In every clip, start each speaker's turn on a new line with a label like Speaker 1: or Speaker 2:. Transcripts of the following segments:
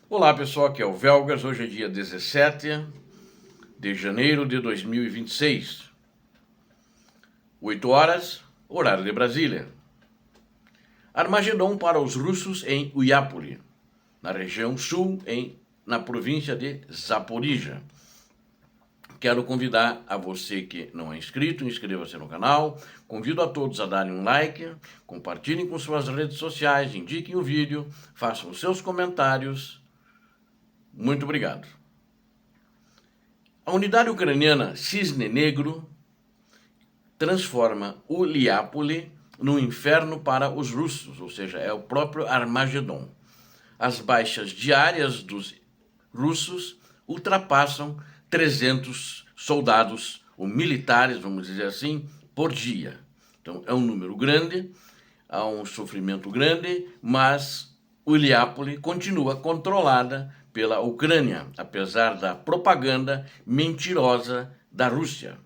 Speaker 1: Olá pessoal, aqui é o Velgas, hoje é dia 17 de janeiro de 2026, 8 horas, horário de Brasília. Armagedon para os russos em Uiápole, na região sul, na província de Zaporizhia. Quero convidar a você que não é inscrito, inscreva-se no canal. Convido a todos a darem um like, compartilhem com suas redes sociais, indiquem o vídeo, façam os seus comentários. Muito obrigado. A unidade ucraniana Cisne Negro transforma Uliápole num inferno para os russos, ou seja, é o próprio Armagedon. As baixas diárias dos russos ultrapassam 300 soldados ou militares, vamos dizer assim, por dia. Então é um número grande, há um sofrimento grande, mas Uliápole continua controlada pela Ucrânia, apesar da propaganda mentirosa da Rússia.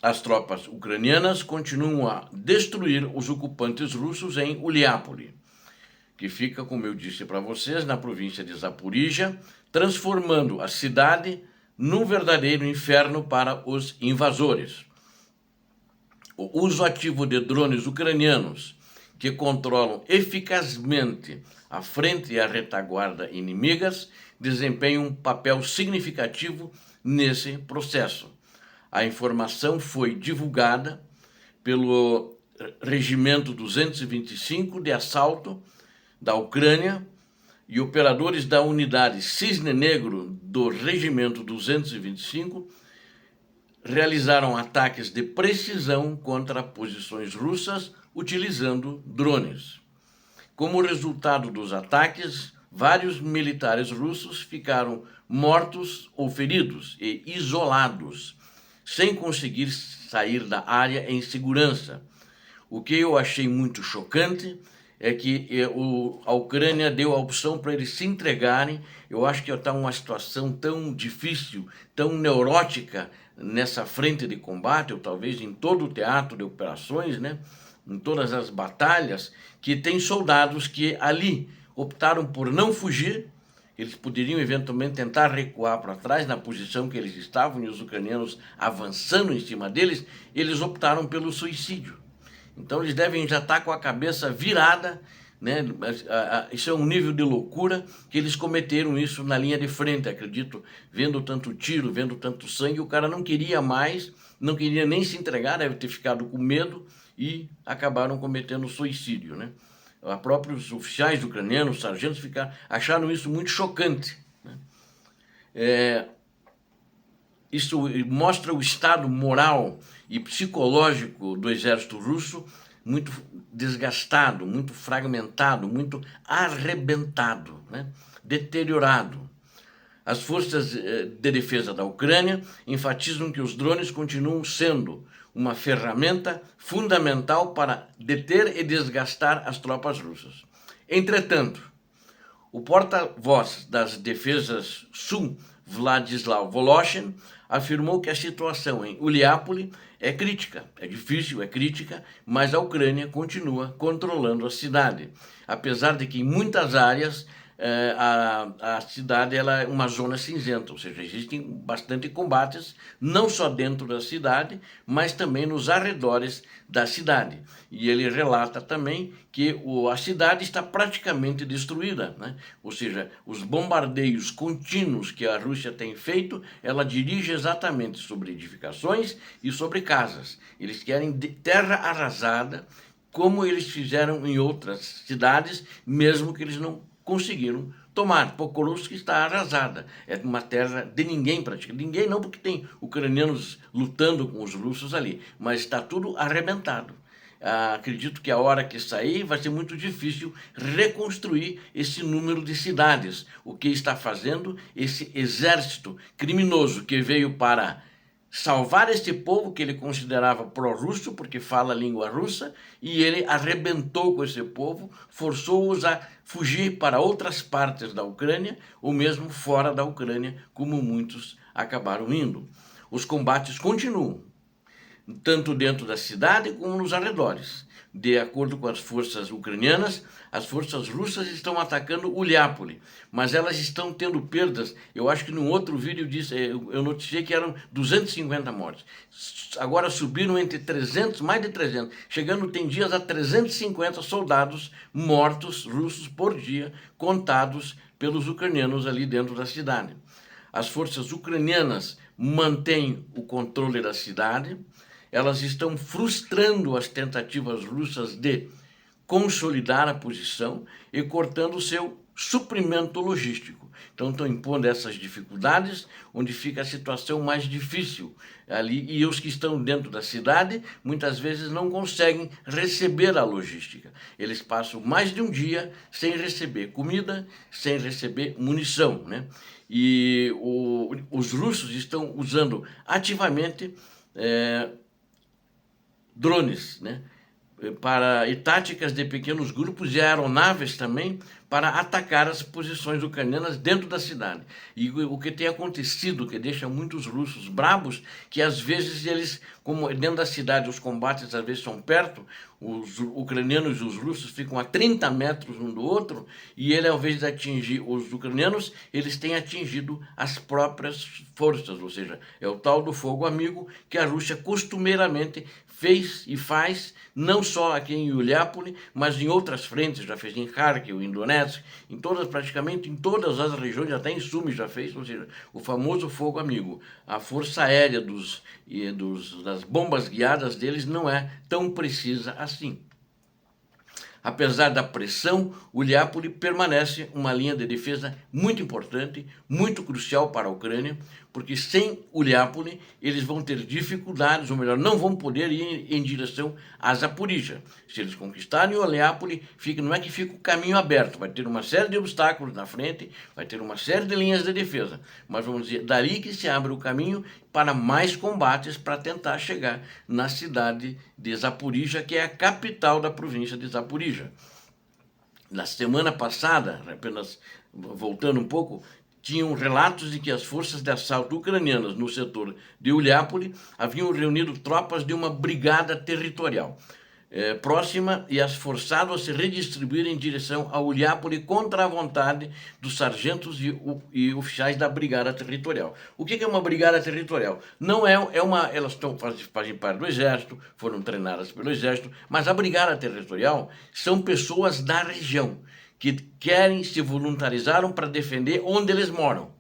Speaker 1: As tropas ucranianas continuam a destruir os ocupantes russos em Uliápole, que fica, como eu disse para vocês, na província de Zaporizhia, transformando a cidade num verdadeiro inferno para os invasores. O uso ativo de drones ucranianos, que controlam eficazmente a frente e a retaguarda inimigas, desempenha um papel significativo nesse processo. A informação foi divulgada pelo Regimento 225 de Assalto da Ucrânia e operadores da unidade Cisne Negro do Regimento 225 realizaram ataques de precisão contra posições russas utilizando drones. Como resultado dos ataques, vários militares russos ficaram mortos ou feridos e isolados, sem conseguir sair da área em segurança. O que eu achei muito chocante é que a Ucrânia deu a opção para eles se entregarem. Eu acho que está uma situação tão difícil, tão neurótica nessa frente de combate, ou talvez em todo o teatro de operações, né? Em todas as batalhas, que tem soldados que ali optaram por não fugir. Eles poderiam eventualmente tentar recuar para trás na posição que eles estavam e os ucranianos avançando em cima deles. Eles optaram pelo suicídio. Então eles devem já estar com a cabeça virada, né? Isso é um nível de loucura que eles cometeram isso na linha de frente, acredito, vendo tanto tiro, vendo tanto sangue, o cara não queria mais, não queria nem se entregar, deve ter ficado com medo e acabaram cometendo suicídio, né? Os próprios oficiais ucranianos, sargentos, acharam isso muito chocante, né? Isso mostra o estado moral e psicológico do exército russo muito desgastado, muito fragmentado, muito arrebentado, né? Deteriorado. As forças de defesa da Ucrânia enfatizam que os drones continuam sendo uma ferramenta fundamental para deter e desgastar as tropas russas. Entretanto, o porta-voz das defesas sul, Vladislav Voloshin, afirmou que a situação em Uliápole é crítica, é difícil, é crítica, mas a Ucrânia continua controlando a cidade, apesar de que em muitas áreas a cidade ela é uma zona cinzenta, ou seja, existem bastante combates, não só dentro da cidade, mas também nos arredores da cidade. E ele relata também que a cidade está praticamente destruída, né? Ou seja, os bombardeios contínuos que a Rússia tem feito, ela dirige exatamente sobre edificações e sobre casas. Eles querem terra arrasada, como eles fizeram em outras cidades, mesmo que eles não conseguiram tomar. Pokrovsk está arrasada. É uma terra de ninguém praticamente. Ninguém não, porque tem ucranianos lutando com os russos ali, mas está tudo arrebentado. Acredito que a hora que sair vai ser muito difícil reconstruir esse número de cidades. O que está fazendo esse exército criminoso que veio para salvar este povo que ele considerava pró-russo, porque fala a língua russa, e ele arrebentou com esse povo, forçou-os a fugir para outras partes da Ucrânia, ou mesmo fora da Ucrânia, como muitos acabaram indo. Os combates continuam. tanto dentro da cidade como nos arredores. De acordo com as forças ucranianas, as forças russas estão atacando Uliápole, mas elas estão tendo perdas. Eu acho que num outro vídeo eu noticiei que eram 250 mortes. Agora subiram entre 300, mais de 300, chegando tem dias a 350 soldados mortos russos por dia, contados pelos ucranianos ali dentro da cidade. As forças ucranianas mantêm o controle da cidade, elas estão frustrando as tentativas russas de consolidar a posição e cortando o seu suprimento logístico. Então estão impondo essas dificuldades, onde fica a situação mais difícil ali, e os que estão dentro da cidade muitas vezes não conseguem receber a logística. Eles passam mais de um dia sem receber comida, sem receber munição, né? E os russos estão usando ativamente drones, né? E táticas de pequenos grupos e aeronaves também para atacar as posições ucranianas dentro da cidade. E o que tem acontecido, que deixa muitos russos bravos, que às vezes eles, como dentro da cidade os combates às vezes são perto, os ucranianos e os russos ficam a 30 metros um do outro, e ele, ao invés de atingir os ucranianos, eles têm atingido as próprias forças, ou seja, é o tal do fogo amigo que a Rússia costumeiramente fez e faz, não só aqui em Uliápole, mas em outras frentes, já fez em Kharkiv, em Donetsk, praticamente em todas as regiões, até em Sumi já fez, ou seja, o famoso fogo amigo. A força aérea das bombas guiadas deles não é tão precisa assim. Apesar da pressão, Uliápole permanece uma linha de defesa muito importante, muito crucial para a Ucrânia, porque sem Uliápole eles vão ter dificuldades, ou melhor, não vão poder ir em direção a Zaporizhia. Se eles conquistarem Uliápole, não é que fica o caminho aberto, vai ter uma série de obstáculos na frente, vai ter uma série de linhas de defesa, mas vamos dizer, dali que se abre o caminho para mais combates para tentar chegar na cidade de Zaporizhia, que é a capital da província de Zaporizhia. Na semana passada, apenas voltando um pouco, tinham relatos de que as forças de assalto ucranianas no setor de Uliápole haviam reunido tropas de uma brigada territorial próxima e as forçado a se redistribuir em direção a Uliápole contra a vontade dos sargentos e oficiais da brigada territorial. O que é uma brigada territorial? Não é uma, elas fazem parte do exército, foram treinadas pelo exército, mas a brigada territorial são pessoas da região que se voluntarizaram para defender onde eles moram,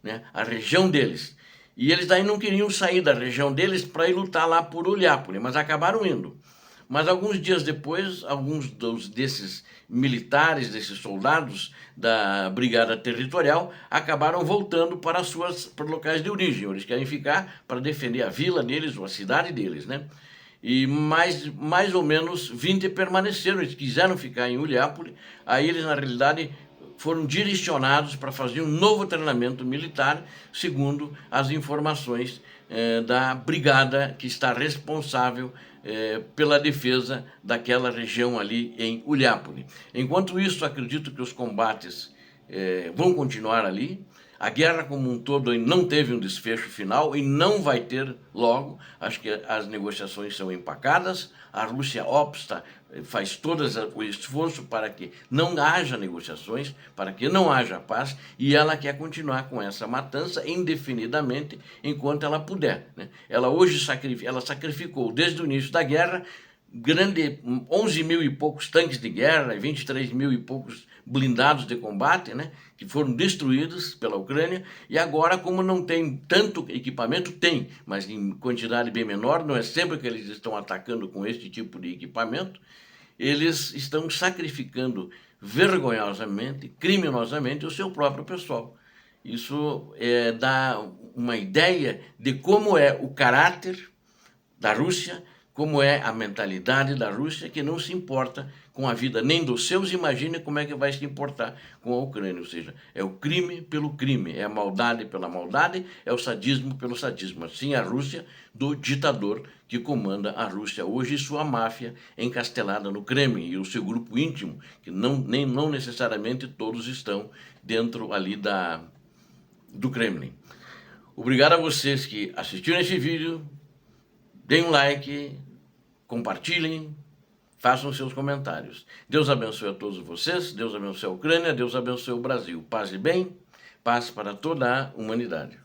Speaker 1: né? A região deles. E eles daí não queriam sair da região deles para ir lutar lá por Uliápole, mas acabaram indo. Mas alguns dias depois, alguns desses militares, desses soldados da brigada territorial, acabaram voltando para os locais de origem. Eles querem ficar para defender a vila deles ou a cidade deles, né? E mais ou menos 20 permaneceram, eles quiseram ficar em Uliápole, aí eles na realidade foram direcionados para fazer um novo treinamento militar, segundo as informações da brigada que está responsável pela defesa daquela região ali em Uliápole. Enquanto isso, acredito que os combates vão continuar ali. A guerra como um todo não teve um desfecho final e não vai ter logo. Acho que as negociações são empacadas. A Rússia faz todo o esforço para que não haja negociações, para que não haja paz, e ela quer continuar com essa matança indefinidamente enquanto ela puder, né? Ela hoje sacrificou desde o início da guerra 11 mil e poucos tanques de guerra, 23 mil e poucos blindados de combate, né, que foram destruídos pela Ucrânia, e agora, como não tem tanto equipamento, tem, mas em quantidade bem menor, não é sempre que eles estão atacando com este tipo de equipamento, eles estão sacrificando vergonhosamente, criminosamente, o seu próprio pessoal. Isso dá uma ideia de como é o caráter da Rússia, como é a mentalidade da Rússia, que não se importa com a vida nem dos seus, imagine como é que vai se importar com a Ucrânia, ou seja, é o crime pelo crime, é a maldade pela maldade, é o sadismo pelo sadismo, assim a Rússia do ditador que comanda a Rússia hoje e sua máfia encastelada no Kremlin e o seu grupo íntimo, que não necessariamente todos estão dentro ali do Kremlin. Obrigado a vocês que assistiram esse vídeo. Deem um like, compartilhem, façam seus comentários. Deus abençoe a todos vocês, Deus abençoe a Ucrânia, Deus abençoe o Brasil. Paz e bem, paz para toda a humanidade.